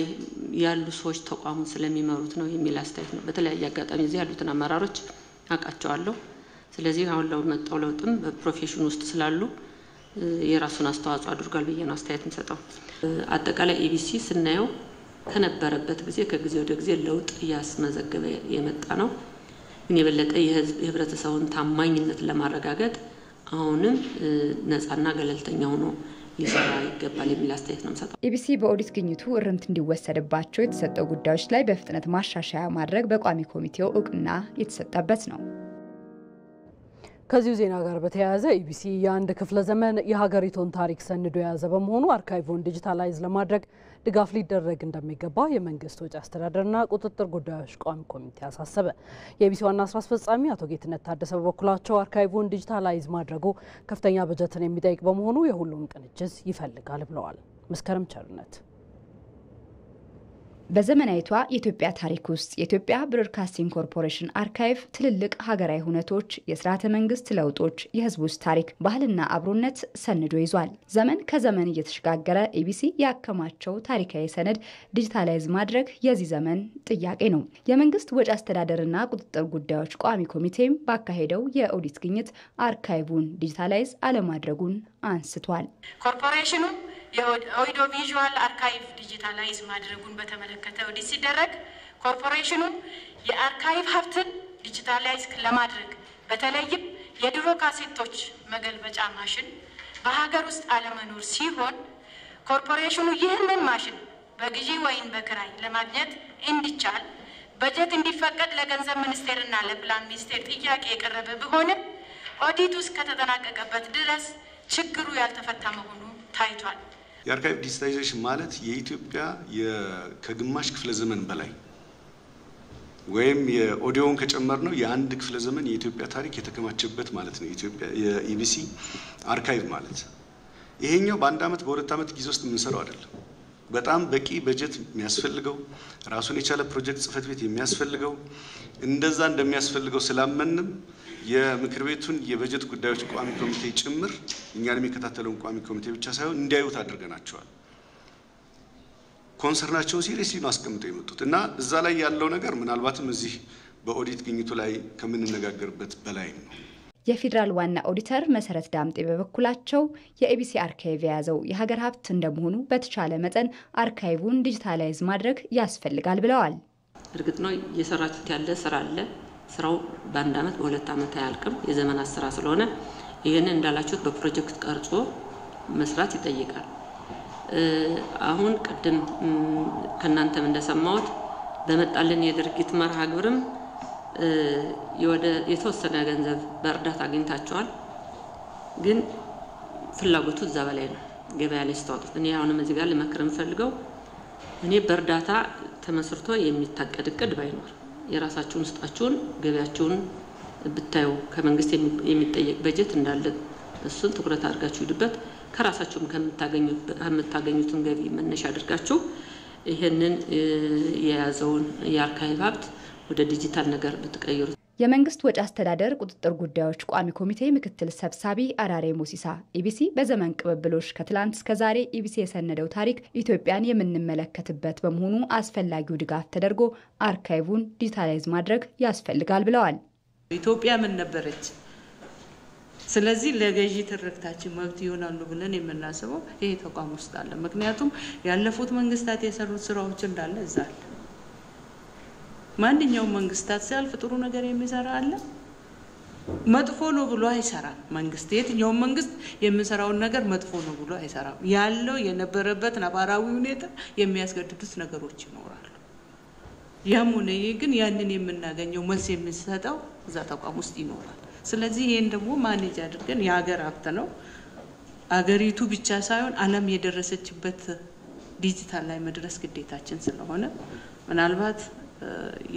ያሉ ሰዎች ተቋሙን ስለሚመሩት ነው የሚል አስተያየት ነው። በተለያየ አጋጣሚ እዚህ ያሉትን አመራሮች አውቃቸዋለሁ። ስለዚህ አሁን ለመጣው ለውጥም በፕሮፌሽን ውስጥ ስላሉ የራሱን አስተዋጽኦ አድርጓል ብዬ ነው አስተያየት እንሰጠው። አጠቃላይ ኢቢሲ ስናየው ከነበረበት ጊዜ ከጊዜ ወደ ጊዜ ለውጥ እያስመዘገበ የመጣ ነው። ግን የበለጠ የህብረተሰቡን ታማኝነት ለማረጋገጥ አሁንም ነፃና ገለልተኛ ሆኖ ሊሰራ ይገባል የሚል አስተያየት ነው የምሰጠው። ኢቢሲ በኦዲት ግኝቱ እርምት እንዲወሰድባቸው የተሰጠው ጉዳዮች ላይ በፍጥነት ማሻሻያ ማድረግ በቋሚ ኮሚቴው እውቅና የተሰጠበት ነው። ከዚሁ ዜና ጋር በተያያዘ ኢቢሲ የአንድ ክፍለ ዘመን የሀገሪቱን ታሪክ ሰንዶ የያዘ በመሆኑ አርካይቭን ዲጂታላይዝ ለማድረግ ድጋፍ ሊደረግ እንደሚገባ የመንግስት ወጪ አስተዳደርና ቁጥጥር ጉዳዮች ቋሚ ኮሚቴ አሳሰበ። የኢቢሲ ዋና ስራ አስፈጻሚ አቶ ጌትነት ታደሰ በበኩላቸው አርካይቭን ዲጂታላይዝ ማድረጉ ከፍተኛ በጀትን የሚጠይቅ በመሆኑ የሁሉም ቅንጅት ይፈልጋል ብለዋል። መስከረም ቸርነት በዘመናዊቷ የኢትዮጵያ ታሪክ ውስጥ የኢትዮጵያ ብሮድካስቲንግ ኮርፖሬሽን አርካይቭ ትልልቅ ሀገራዊ ሁነቶች፣ የስርዓተ መንግስት ለውጦች፣ የህዝብ ውስጥ ታሪክ፣ ባህልና አብሮነት ሰንዶ ይዟል። ዘመን ከዘመን እየተሸጋገረ ኢቢሲ ያከማቸው ታሪካዊ ሰነድ ዲጂታላይዝ ማድረግ የዚህ ዘመን ጥያቄ ነው። የመንግስት ወጪ አስተዳደርና ቁጥጥር ጉዳዮች ቋሚ ኮሚቴም ባካሄደው የኦዲት ግኝት አርካይቭን ዲጂታላይዝ አለማድረጉን አንስቷል። ኮርፖሬሽኑ የኦዲዮ ቪዥዋል አርካይቭ ዲጂታላይዝ ማድረጉን በተመለከተ ኦዲት ሲደረግ ኮርፖሬሽኑ የአርካይቭ ሀብትን ዲጂታላይዝ ለማድረግ በተለይም የድሮ ካሴቶች መገልበጫ ማሽን በሀገር ውስጥ አለመኖር ሲሆን ኮርፖሬሽኑ ይህንን ማሽን በግዢ ወይም በክራይ ለማግኘት እንዲቻል በጀት እንዲፈቀድ ለገንዘብ ሚኒስቴርና ለፕላን ሚኒስቴር ጥያቄ የቀረበ ቢሆንም ኦዲቱ እስከተጠናቀቀበት ድረስ ችግሩ ያልተፈታ መሆኑ ታይቷል። የአርካይቭ ዲጂታይዜሽን ማለት የኢትዮጵያ ከግማሽ ክፍለ ዘመን በላይ ወይም የኦዲዮን ከጨመርነው የአንድ ክፍለ ዘመን የኢትዮጵያ ታሪክ የተከማቸበት ማለት ነው የኢትዮጵያ የኢቢሲ አርካይቭ ማለት። ይሄኛው በአንድ አመት በሁለት አመት ጊዜ ውስጥ የምንሰራው አይደለም። በጣም በቂ በጀት የሚያስፈልገው ራሱን የቻለ ፕሮጀክት ጽህፈት ቤት የሚያስፈልገው እንደዛ እንደሚያስፈልገው ስላመንም የምክር ቤቱን የበጀት ጉዳዮች ቋሚ ኮሚቴ ጭምር እኛን የሚከታተለውን ቋሚ ኮሚቴ ብቻ ሳይሆን እንዲያዩት አድርገናቸዋል። ኮንሰርናቸውን ሲሪየስሊ ነው አስቀምጠው የመጡት እና እዛ ላይ ያለው ነገር ምናልባትም እዚህ በኦዲት ግኝቱ ላይ ከምንነጋገርበት በላይ ነው። የፌዴራል ዋና ኦዲተር መሰረት ዳምጤ በበኩላቸው የኢቢሲ አርካይቭ የያዘው የሀገር ሀብት እንደመሆኑ በተቻለ መጠን አርካይቡን ዲጂታላይዝ ማድረግ ያስፈልጋል ብለዋል። እርግጥ ነው እየሰራችሁት ያለ ስራ አለ። ስራው በአንድ አመት በሁለት አመት አያልቅም። የዘመናት ስራ ስለሆነ ይሄንን እንዳላችሁት በፕሮጀክት ቀርጾ መስራት ይጠይቃል። አሁን ቀደም ከናንተም እንደሰማሁት በመጣልን የድርጊት መርሃ ግብርም የተወሰነ ገንዘብ በእርዳታ አግኝታቸዋል። ግን ፍላጎቱ እዛ በላይ ነው። ገበያ ላይ ስታወጡት እኔ አሁንም እዚህ ጋር ልመክር የምፈልገው እኔ በእርዳታ ተመስርቶ የሚታቀድ እቅድ ባይኖር የራሳችሁን ስጣችሁን ገበያችሁን ብታዩ ከመንግስት የሚጠየቅ በጀት እንዳለ እሱን ትኩረት አድርጋችሁ ይድበት ከራሳችሁም ከምታገኙትን ገቢ መነሻ አድርጋችሁ ይሄንን የያዘውን የአርካይቭ ሀብት ወደ ዲጂታል ነገር ብትቀይሩ። የመንግስት ወጪ አስተዳደር ቁጥጥር ጉዳዮች ቋሚ ኮሚቴ ምክትል ሰብሳቢ አራሬ ሞሲሳ ኢቢሲ በዘመን ቅብብሎሽ ከትላንት እስከ ዛሬ ኢቢሲ የሰነደው ታሪክ ኢትዮጵያን የምንመለከትበት በመሆኑ አስፈላጊው ድጋፍ ተደርጎ አርካይቡን ዲጂታላይዝ ማድረግ ያስፈልጋል ብለዋል። ኢትዮጵያ ምን ነበረች? ስለዚህ ለገዢ ትርክታችን መብት ይሆናሉ ብለን የምናስበው ይሄ ተቋም ውስጥ አለ። ምክንያቱም ያለፉት መንግስታት የሰሩት ስራዎች እንዳለ እዛ አለ። ማንኛውም መንግስታት ሲያልፍ ጥሩ ነገር የሚሰራ አለ፣ መጥፎ ነው ብሎ አይሰራም። መንግስት የትኛው መንግስት የምንሰራውን ነገር መጥፎ ነው ብሎ አይሰራም። ያለው የነበረበት ነባራዊ ሁኔታ የሚያስገድዱት ነገሮች ይኖራሉ። ያም ሆነ ግን ያንን የምናገኘው መልስ የምንሰጠው እዛ ተቋም ውስጥ ይኖራል። ስለዚህ ይሄን ደግሞ ማኔጅ አድርገን የሀገር ሀብት ነው አገሪቱ ብቻ ሳይሆን ዓለም የደረሰችበት ዲጂታል ላይ መድረስ ግዴታችን ስለሆነ ምናልባት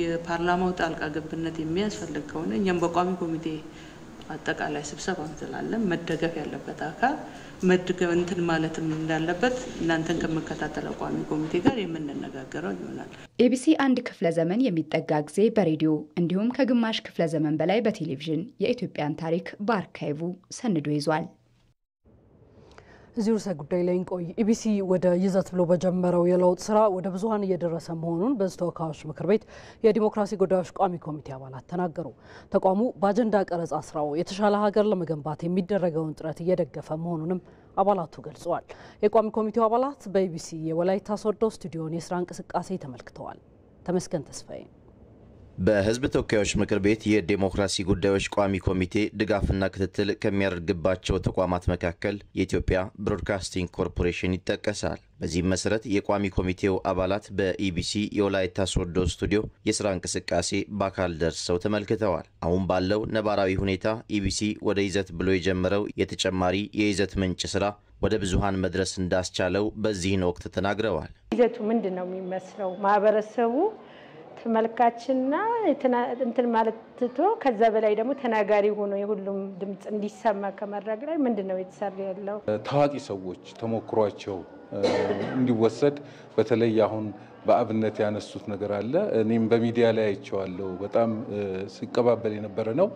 የፓርላማው ጣልቃ ገብነት የሚያስፈልግ ከሆነ እኛም በቋሚ ኮሚቴ አጠቃላይ ስብሰባ እንላለን። መደገፍ ያለበት አካል መደገፍ እንትን ማለትም እንዳለበት እናንተን ከመከታተለው ቋሚ ኮሚቴ ጋር የምንነጋገረው ይሆናል። ኢቢሲ አንድ ክፍለ ዘመን የሚጠጋ ጊዜ በሬዲዮ እንዲሁም ከግማሽ ክፍለ ዘመን በላይ በቴሌቪዥን የኢትዮጵያን ታሪክ በአርካይቭ ሰንዶ ይዟል። እዚህ ርዕሰ ጉዳይ ላይ እንቆይ። ኢቢሲ ወደ ይዘት ብሎ በጀመረው የለውጥ ስራ ወደ ብዙሃን እየደረሰ መሆኑን በሕዝብ ተወካዮች ምክር ቤት የዲሞክራሲ ጉዳዮች ቋሚ ኮሚቴ አባላት ተናገሩ። ተቋሙ በአጀንዳ ቀረጻ ስራው የተሻለ ሀገር ለመገንባት የሚደረገውን ጥረት እየደገፈ መሆኑንም አባላቱ ገልጸዋል። የቋሚ ኮሚቴው አባላት በኢቢሲ የወላይታ ሶዶ ስቱዲዮን የስራ እንቅስቃሴ ተመልክተዋል። ተመስገን ተስፋዬ በሕዝብ ተወካዮች ምክር ቤት የዲሞክራሲ ጉዳዮች ቋሚ ኮሚቴ ድጋፍና ክትትል ከሚያደርግባቸው ተቋማት መካከል የኢትዮጵያ ብሮድካስቲንግ ኮርፖሬሽን ይጠቀሳል። በዚህም መሰረት የቋሚ ኮሚቴው አባላት በኢቢሲ የወላይታ ሶዶ ስቱዲዮ የስራ እንቅስቃሴ በአካል ደርሰው ተመልክተዋል። አሁን ባለው ነባራዊ ሁኔታ ኢቢሲ ወደ ይዘት ብሎ የጀመረው የተጨማሪ የይዘት ምንጭ ስራ ወደ ብዙሃን መድረስ እንዳስቻለው በዚህን ወቅት ተናግረዋል። ይዘቱ ምንድነው የሚመስለው? ማህበረሰቡ ተመልካችና እንትን ማለት ትቶ ከዛ በላይ ደግሞ ተናጋሪ ሆኖ የሁሉም ድምጽ እንዲሰማ ከማድረግ ላይ ምንድነው የተሰራ ያለው? ታዋቂ ሰዎች ተሞክሯቸው እንዲወሰድ በተለይ አሁን በአብነት ያነሱት ነገር አለ። እኔም በሚዲያ ላይ አይቼዋለሁ። በጣም ሲቀባበል የነበረ ነው።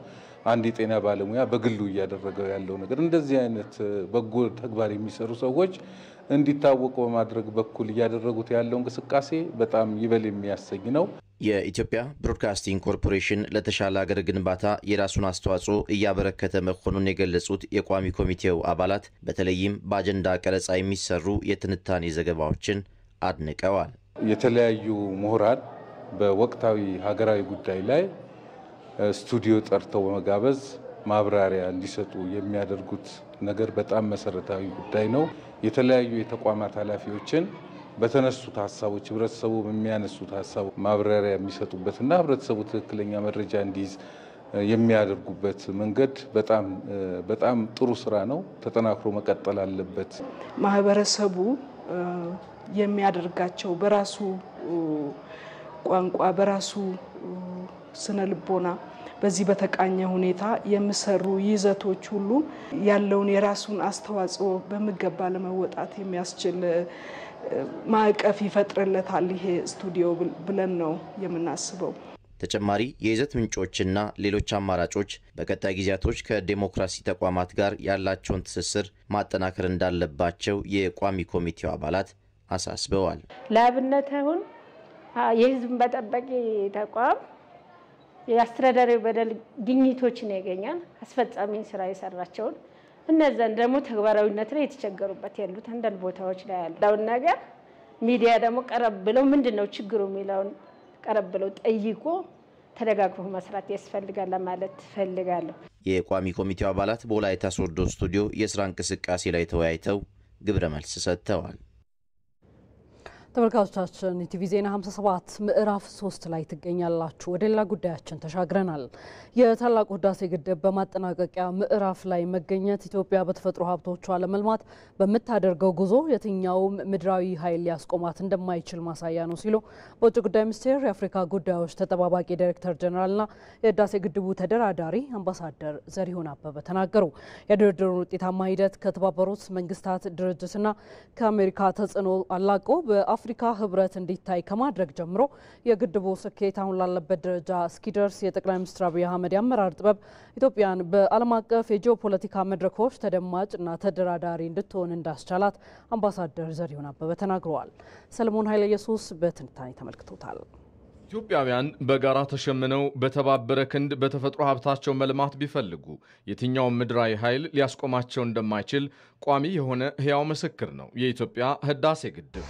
አንድ የጤና ባለሙያ በግሉ እያደረገው ያለው ነገር እንደዚህ አይነት በጎ ተግባር የሚሰሩ ሰዎች እንዲታወቁ በማድረግ በኩል እያደረጉት ያለው እንቅስቃሴ በጣም ይበል የሚያሰኝ ነው። የኢትዮጵያ ብሮድካስቲንግ ኮርፖሬሽን ለተሻለ ሀገር ግንባታ የራሱን አስተዋጽኦ እያበረከተ መሆኑን የገለጹት የቋሚ ኮሚቴው አባላት በተለይም በአጀንዳ ቀረጻ የሚሰሩ የትንታኔ ዘገባዎችን አድንቀዋል። የተለያዩ ምሁራን በወቅታዊ ሀገራዊ ጉዳይ ላይ ስቱዲዮ ጠርተው በመጋበዝ ማብራሪያ እንዲሰጡ የሚያደርጉት ነገር በጣም መሰረታዊ ጉዳይ ነው። የተለያዩ የተቋማት ኃላፊዎችን በተነሱት ሀሳቦች ህብረተሰቡ በሚያነሱት ሀሳብ ማብራሪያ የሚሰጡበትና ህብረተሰቡ ትክክለኛ መረጃ እንዲይዝ የሚያደርጉበት መንገድ በጣም ጥሩ ስራ ነው። ተጠናክሮ መቀጠል አለበት። ማህበረሰቡ የሚያደርጋቸው በራሱ ቋንቋ በራሱ ስነ ልቦና በዚህ በተቃኘ ሁኔታ የሚሰሩ ይዘቶች ሁሉ ያለውን የራሱን አስተዋጽኦ በሚገባ ለመወጣት የሚያስችል ማዕቀፍ ይፈጥርለታል ይሄ ስቱዲዮ ብለን ነው የምናስበው። ተጨማሪ የይዘት ምንጮችና ሌሎች አማራጮች በቀጣይ ጊዜያቶች ከዲሞክራሲ ተቋማት ጋር ያላቸውን ትስስር ማጠናከር እንዳለባቸው የቋሚ ኮሚቴው አባላት አሳስበዋል። ለአብነት አሁን የህዝብ በጠባቂ ተቋም የአስተዳደር በደል ግኝቶችን ያገኛል አስፈጻሚ ስራ የሰራቸውን እነዛን ደግሞ ተግባራዊነት ላይ የተቸገሩበት ያሉት አንዳንድ ቦታዎች ላይ ያለው ነገር ሚዲያ ደግሞ ቀረብ ብለው ምንድነው ችግሩ የሚለውን ቀረብ ብለው ጠይቆ ተደጋግፎ መስራት ያስፈልጋል ማለት ፈልጋለሁ። የቋሚ ኮሚቴው አባላት በወላይታ ሶዶ ስቱዲዮ የስራ እንቅስቃሴ ላይ ተወያይተው ግብረ መልስ ሰጥተዋል። ተመልካቾቻችን ኢቲቪ ዜና 57 ምዕራፍ 3 ላይ ትገኛላችሁ። ወደ ሌላ ጉዳያችን ተሻግረናል። የታላቁ ህዳሴ ግድብ በማጠናቀቂያ ምዕራፍ ላይ መገኘት ኢትዮጵያ በተፈጥሮ ሀብቶቿ ለመልማት በምታደርገው ጉዞ የትኛውም ምድራዊ ኃይል ሊያስቆማት እንደማይችል ማሳያ ነው ሲሉ በውጭ ጉዳይ ሚኒስቴር የአፍሪካ ጉዳዮች ተጠባባቂ ዳይሬክተር ጀነራልና የህዳሴ ግድቡ ተደራዳሪ አምባሳደር ዘሪሁን አበበ ተናገሩ። የድርድሩን ውጤታማ ሂደት ከተባበሩት መንግስታት ድርጅትና ከአሜሪካ ተጽዕኖ አላቆ በአፍሪካ ህብረት እንዲታይ ከማድረግ ጀምሮ የግድቡ ስኬት አሁን ላለበት ደረጃ እስኪደርስ የጠቅላይ ሚኒስትር አብይ አህመድ የአመራር ጥበብ ኢትዮጵያን በዓለም አቀፍ የጂኦፖለቲካ መድረኮች ተደማጭና ተደራዳሪ እንድትሆን እንዳስቻላት አምባሳደር ዘሪሁን አበበ ተናግረዋል። ሰለሞን ኃይለ ኢየሱስ በትንታኔ ተመልክቶታል። ኢትዮጵያውያን በጋራ ተሸምነው በተባበረ ክንድ በተፈጥሮ ሀብታቸው መልማት ቢፈልጉ የትኛው ምድራዊ ኃይል ሊያስቆማቸው እንደማይችል ቋሚ የሆነ ህያው ምስክር ነው የኢትዮጵያ ህዳሴ ግድብ።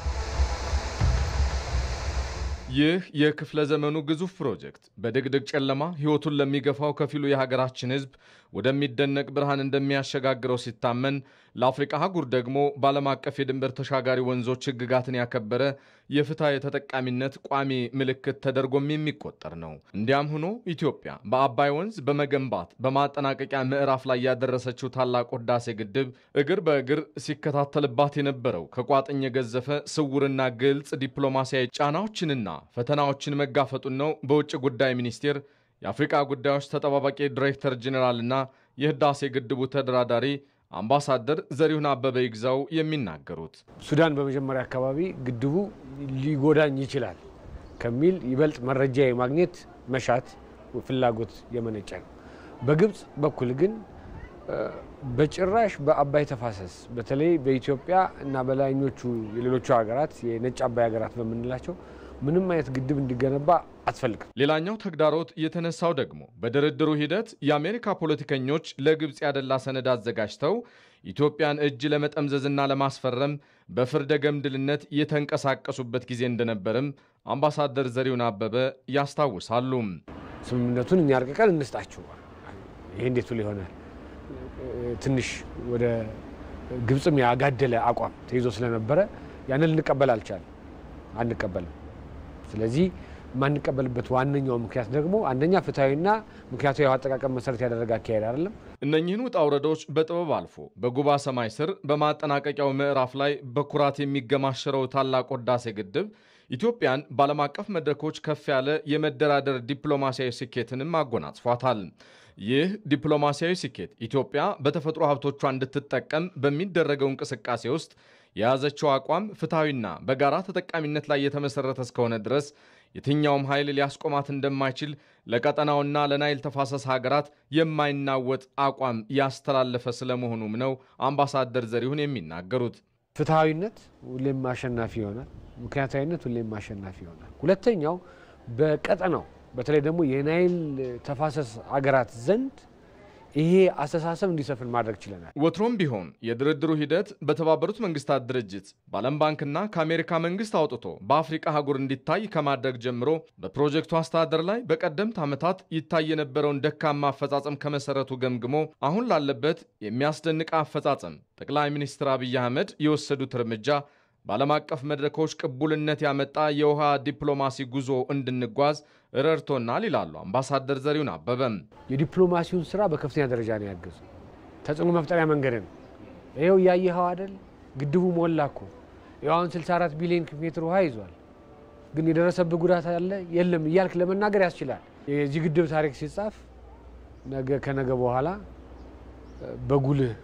ይህ የክፍለ ዘመኑ ግዙፍ ፕሮጀክት በድቅድቅ ጨለማ ህይወቱን ለሚገፋው ከፊሉ የሀገራችን ህዝብ ወደሚደነቅ ብርሃን እንደሚያሸጋግረው ሲታመን ለአፍሪካ አህጉር ደግሞ በዓለም አቀፍ የድንበር ተሻጋሪ ወንዞች ህግጋትን ያከበረ የፍትሃዊ ተጠቃሚነት ቋሚ ምልክት ተደርጎም የሚቆጠር ነው። እንዲያም ሆኖ ኢትዮጵያ በአባይ ወንዝ በመገንባት በማጠናቀቂያ ምዕራፍ ላይ ያደረሰችው ታላቁ ህዳሴ ግድብ እግር በእግር ሲከታተልባት የነበረው ከቋጥኝ የገዘፈ ስውርና ግልጽ ዲፕሎማሲያዊ ጫናዎችንና ፈተናዎችን መጋፈጡን ነው በውጭ ጉዳይ ሚኒስቴር የአፍሪካ ጉዳዮች ተጠባባቂ ዳይሬክተር ጀነራልና የህዳሴ ግድቡ ተደራዳሪ አምባሳደር ዘሪሁን አበበ ይግዛው የሚናገሩት። ሱዳን በመጀመሪያ አካባቢ ግድቡ ሊጎዳኝ ይችላል ከሚል ይበልጥ መረጃ የማግኘት መሻት ፍላጎት የመነጨ ነው። በግብጽ በኩል ግን በጭራሽ በአባይ ተፋሰስ በተለይ በኢትዮጵያ እና በላይኞቹ የሌሎቹ ሀገራት የነጭ አባይ ሀገራት በመንላቸው ምንም አይነት ግድብ እንዲገነባ አትፈልግም። ሌላኛው ተግዳሮት የተነሳው ደግሞ በድርድሩ ሂደት የአሜሪካ ፖለቲከኞች ለግብጽ ያደላ ሰነድ አዘጋጅተው ኢትዮጵያን እጅ ለመጠምዘዝና ለማስፈረም በፍርደ ገምድልነት የተንቀሳቀሱበት ጊዜ እንደነበርም አምባሳደር ዘሪሁን አበበ ያስታውሳሉ። ስምምነቱን እንያርቀቀን እንስጣችሁ ይሄ እንዴት ሊሆናል? ትንሽ ወደ ግብጽም ያጋደለ አቋም ተይዞ ስለነበረ ያንን ልንቀበል አልቻለም፣ አንቀበልም። ስለዚህ ማንቀበልበት ዋነኛው ምክንያት ደግሞ አንደኛ ፍትሃዊና ምክንያታዊ አጠቃቀም መሰረት ያደረገ አካሄድ አይደለም። እነኚህን ውጣ ውረዶች በጥበብ አልፎ በጉባ ሰማይ ስር በማጠናቀቂያው ምዕራፍ ላይ በኩራት የሚገማሸረው ታላቁ ህዳሴ ግድብ ኢትዮጵያን በዓለም አቀፍ መድረኮች ከፍ ያለ የመደራደር ዲፕሎማሲያዊ ስኬትንም አጎናጽፏታል። ይህ ዲፕሎማሲያዊ ስኬት ኢትዮጵያ በተፈጥሮ ሀብቶቿ እንድትጠቀም በሚደረገው እንቅስቃሴ ውስጥ የያዘችው አቋም ፍትሃዊና በጋራ ተጠቃሚነት ላይ የተመሰረተ እስከሆነ ድረስ የትኛውም ኃይል ሊያስቆማት እንደማይችል ለቀጠናውና ለናይል ተፋሰስ ሀገራት የማይናወጥ አቋም ያስተላለፈ ስለመሆኑም ነው አምባሳደር ዘሪሁን የሚናገሩት። ፍትሃዊነት ሁሌም አሸናፊ ይሆናል፣ ምክንያታዊነት ሁሌም አሸናፊ ይሆናል። ሁለተኛው በቀጠናው በተለይ ደግሞ የናይል ተፋሰስ ሀገራት ዘንድ ይሄ አስተሳሰብ እንዲሰፍን ማድረግ ችለናል። ወትሮም ቢሆን የድርድሩ ሂደት በተባበሩት መንግስታት ድርጅት በዓለም ባንክና ከአሜሪካ መንግስት አውጥቶ በአፍሪካ አህጉር እንዲታይ ከማድረግ ጀምሮ በፕሮጀክቱ አስተዳደር ላይ በቀደምት ዓመታት ይታይ የነበረውን ደካማ አፈጻጸም ከመሰረቱ ገምግሞ አሁን ላለበት የሚያስደንቅ አፈጻጸም ጠቅላይ ሚኒስትር አብይ አህመድ የወሰዱት እርምጃ በዓለም አቀፍ መድረኮች ቅቡልነት ያመጣ የውሃ ዲፕሎማሲ ጉዞ እንድንጓዝ ረድቶናል ይላሉ አምባሳደር ዘሪሁን አበበ። የዲፕሎማሲውን ስራ በከፍተኛ ደረጃ ነው ያገዘው። ተጽዕኖ መፍጠሪያ መንገድ ነው። ይሄው ያየኸው አይደል? ግድቡ ሞላኮ ይሄውን 64 ቢሊዮን ኪሎ ሜትር ውሃ ይዟል። ግን የደረሰብህ ጉዳት አለ የለም እያልክ ለመናገር ያስችላል። የዚህ ግድብ ታሪክ ሲጻፍ ነገ ከነገ በኋላ በጉልህ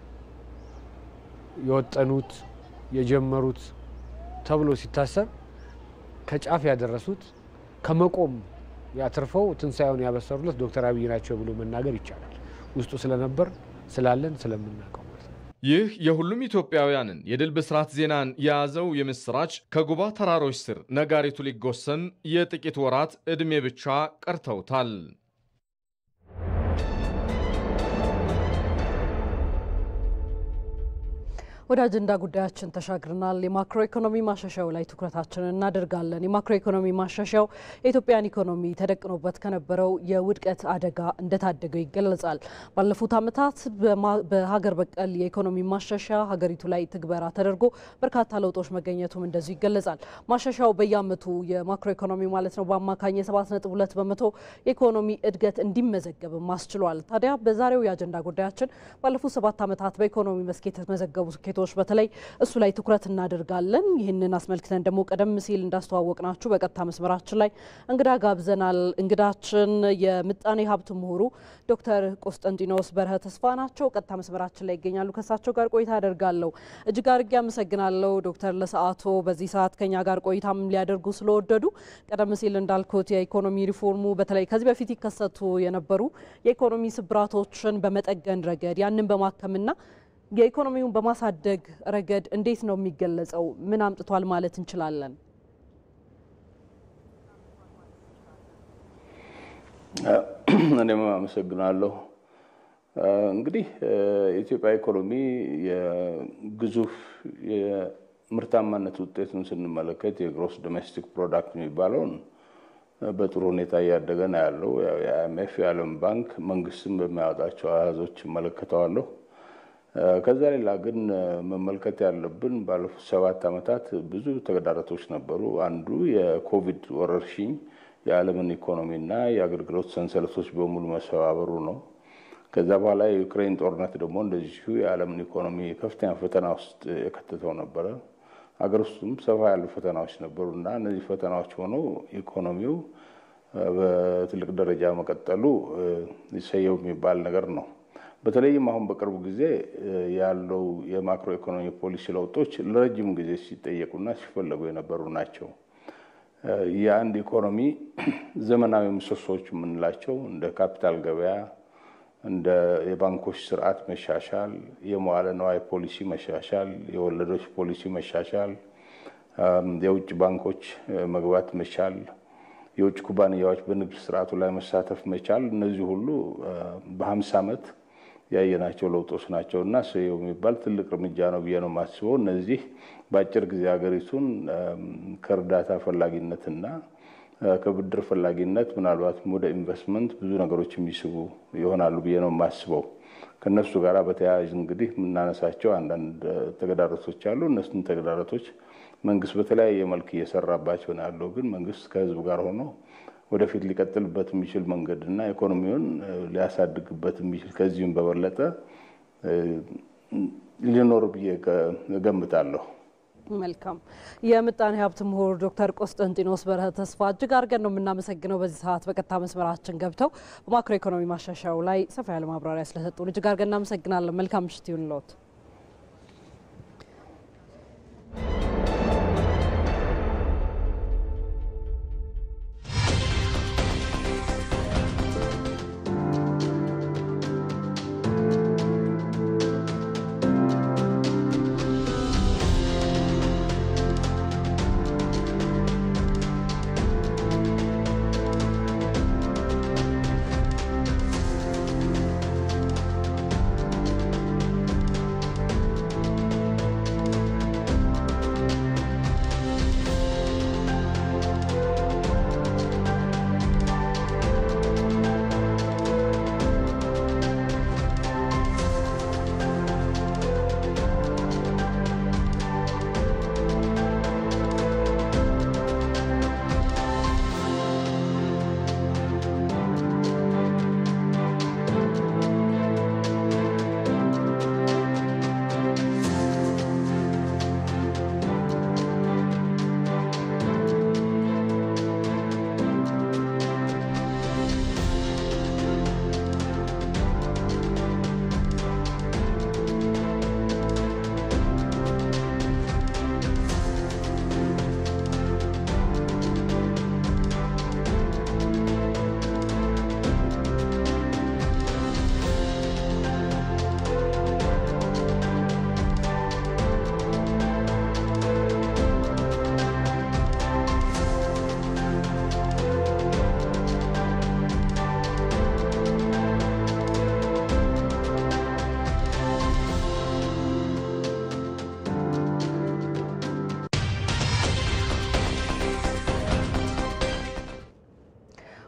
የወጠኑት የጀመሩት ተብሎ ሲታሰብ ከጫፍ ያደረሱት ከመቆም ያተርፈው ትንሳኤውን ያበሰሩለት ዶክተር አብይ ናቸው ብሎ መናገር ይቻላል። ውስጡ ስለነበር ስላለን ስለምናውቀው። ይህ የሁሉም ኢትዮጵያውያንን የድል ብስራት ዜናን የያዘው የምስራች ከጉባ ተራሮች ስር ነጋሪቱ ሊጎሰም የጥቂት ወራት ዕድሜ ብቻ ቀርተውታል። ወደ አጀንዳ ጉዳያችን ተሻግረናል። የማክሮ ኢኮኖሚ ማሻሻያው ላይ ትኩረታችንን እናደርጋለን። የማክሮ ኢኮኖሚ ማሻሻያው የኢትዮጵያን ኢኮኖሚ ተደቅኖበት ከነበረው የውድቀት አደጋ እንደታደገው ይገለጻል። ባለፉት ዓመታት በሀገር በቀል የኢኮኖሚ ማሻሻያ ሀገሪቱ ላይ ትግበራ ተደርጎ በርካታ ለውጦች መገኘቱም እንደዚሁ ይገለጻል። ማሻሻያው በየዓመቱ የማክሮ ኢኮኖሚ ማለት ነው በአማካኝ 7.2 በመቶ የኢኮኖሚ እድገት እንዲመዘገብ ማስችሏል። ታዲያ በዛሬው የአጀንዳ ጉዳያችን ባለፉት 7 ዓመታት በኢኮኖሚ መስክ የተመዘገቡ ስኬቶች በተለይ እሱ ላይ ትኩረት እናደርጋለን። ይህንን አስመልክተን ደግሞ ቀደም ሲል እንዳስተዋወቅናችሁ በቀጥታ መስመራችን ላይ እንግዳ ጋብዘናል። እንግዳችን የምጣኔ ሀብት ምሁሩ ዶክተር ቆስጠንጢኖስ በርሀ ተስፋ ናቸው። ቀጥታ መስመራችን ላይ ይገኛሉ። ከሳቸው ጋር ቆይታ አደርጋለሁ። እጅግ አድርጌ አመሰግናለሁ ዶክተር ለሰዓቱ በዚህ ሰዓት ከኛ ጋር ቆይታም ሊያደርጉ ስለወደዱ። ቀደም ሲል እንዳልኩት የኢኮኖሚ ሪፎርሙ በተለይ ከዚህ በፊት ይከሰቱ የነበሩ የኢኮኖሚ ስብራቶችን በመጠገን ረገድ ያንን በማከምና የኢኮኖሚውን በማሳደግ ረገድ እንዴት ነው የሚገለጸው? ምን አምጥቷል ማለት እንችላለን? እኔም አመሰግናለሁ። እንግዲህ የኢትዮጵያ ኢኮኖሚ የግዙፍ የምርታማነት ውጤቱን ስንመለከት የግሮስ ዶሜስቲክ ፕሮዳክት የሚባለውን በጥሩ ሁኔታ እያደገ ነው ያለው። የአይኤምኤፍ የዓለም ባንክ መንግስትም በሚያወጣቸው አሃዞች እመለከተዋለሁ። ከዛ ሌላ ግን መመልከት ያለብን ባለፉት 7 ዓመታት ብዙ ተግዳሮቶች ነበሩ። አንዱ የኮቪድ ወረርሽኝ የዓለምን ኢኮኖሚና የአገልግሎት ሰንሰለቶች በሙሉ መሰባበሩ ነው። ከዛ በኋላ የዩክሬን ጦርነት ደግሞ እንደዚሁ የዓለምን ኢኮኖሚ ከፍተኛ ፈተና ውስጥ የከተተው ነበረ። አገር ውስጥም ሰፋ ያሉ ፈተናዎች ነበሩና እነዚህ ፈተናዎች ሆነው ኢኮኖሚው በትልቅ ደረጃ መቀጠሉ ይሰየው የሚባል ነገር ነው። በተለይም አሁን በቅርቡ ጊዜ ያለው የማክሮ ኢኮኖሚ ፖሊሲ ለውጦች ለረጅም ጊዜ ሲጠየቁና ሲፈለጉ የነበሩ ናቸው። የአንድ ኢኮኖሚ ዘመናዊ ምሰሶዎች የምንላቸው እንደ ካፒታል ገበያ፣ እንደ የባንኮች ስርዓት መሻሻል፣ የመዋለ ነዋይ ፖሊሲ መሻሻል፣ የወለዶች ፖሊሲ መሻሻል፣ የውጭ ባንኮች መግባት መቻል፣ የውጭ ኩባንያዎች በንግድ ስርዓቱ ላይ መሳተፍ መቻል፣ እነዚህ ሁሉ በ50 ዓመት ያየናቸው ለውጦች ናቸውና ሰየው የሚባል ትልቅ እርምጃ ነው ብዬ ነው የማስበው። እነዚህ በአጭር ጊዜ ሀገሪቱን ከእርዳታ ፈላጊነትና ከብድር ፈላጊነት ምናልባት ወደ ኢንቨስትመንት ብዙ ነገሮች የሚስቡ ይሆናሉ ብዬ ነው የማስበው። ከነሱ ጋር በተያያዥ እንግዲህ የምናነሳቸው አንዳንድ ተግዳሮቶች አሉ። እነሱን ተግዳሮቶች መንግስት በተለያየ መልክ እየሰራባቸው ነው ያለው። ግን መንግስት ከህዝብ ጋር ሆኖ ወደፊት ሊቀጥልበት የሚችል መንገድና ኢኮኖሚውን ሊያሳድግበት የሚችል ከዚህም በበለጠ ሊኖር ብዬ ገምታለሁ። መልካም። የምጣኔ ሀብት ምሁር ዶክተር ቆስጠንጢኖስ በርሀ ተስፋ እጅግ አድርገን ነው የምናመሰግነው። በዚህ ሰዓት በቀጥታ መስመራችን ገብተው በማክሮ ኢኮኖሚ ማሻሻያው ላይ ሰፋ ያለ ማብራሪያ ስለሰጡን እጅግ አድርገን እናመሰግናለን። መልካም ምሽት ይሁንልዎት።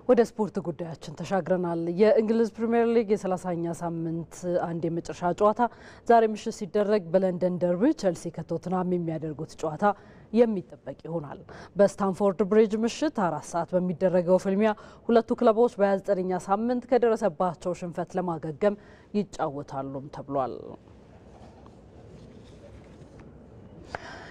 ወደ ስፖርት ጉዳያችን ተሻግረናል። የእንግሊዝ ፕሪሚየር ሊግ የ30ኛ ሳምንት አንድ የመጨረሻ ጨዋታ ዛሬ ምሽት ሲደረግ በለንደን ደርቢ ቸልሲ ከቶትናም የሚያደርጉት ጨዋታ የሚጠበቅ ይሆናል። በስታንፎርድ ብሪጅ ምሽት 4 ሰዓት በሚደረገው ፍልሚያ ሁለቱ ክለቦች በ29ኛ ሳምንት ከደረሰባቸው ሽንፈት ለማገገም ይጫወታሉም ተብሏል።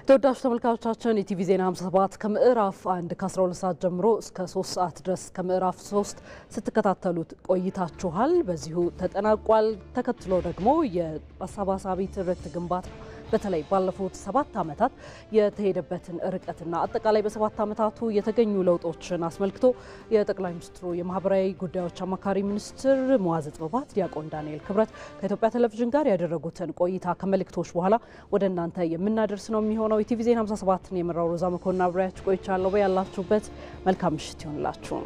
ተወዳጅ ተመልካቾቻችን ኢቲቪ ዜና 57 ከምዕራፍ 1 ከ12 ሰዓት ጀምሮ እስከ 3 ሰዓት ድረስ ከምዕራፍ 3 ስትከታተሉት ቆይታችኋል። በዚሁ ተጠናቋል። ተከትሎ ደግሞ የአሰባሳቢ ትርክት ግንባታ በተለይ ባለፉት 7 ዓመታት የተሄደበትን ርቀትና አጠቃላይ በ7 ዓመታቱ የተገኙ ለውጦችን አስመልክቶ የጠቅላይ ሚኒስትሩ የማህበራዊ ጉዳዮች አማካሪ ሚኒስትር ሙዓዝ ጥበባት ዲያቆን ዳንኤል ክብረት ከኢትዮጵያ ቴሌቪዥን ጋር ያደረጉትን ቆይታ ከመልእክቶች በኋላ ወደ እናንተ የምናደርስ ነው የሚሆነው። ኢቲቪ ዜና 57ን የመራው ሮዛ መኮንን አብሬያችሁ ቆይቻለሁ። ያላችሁበት መልካም ምሽት ይሁንላችሁ።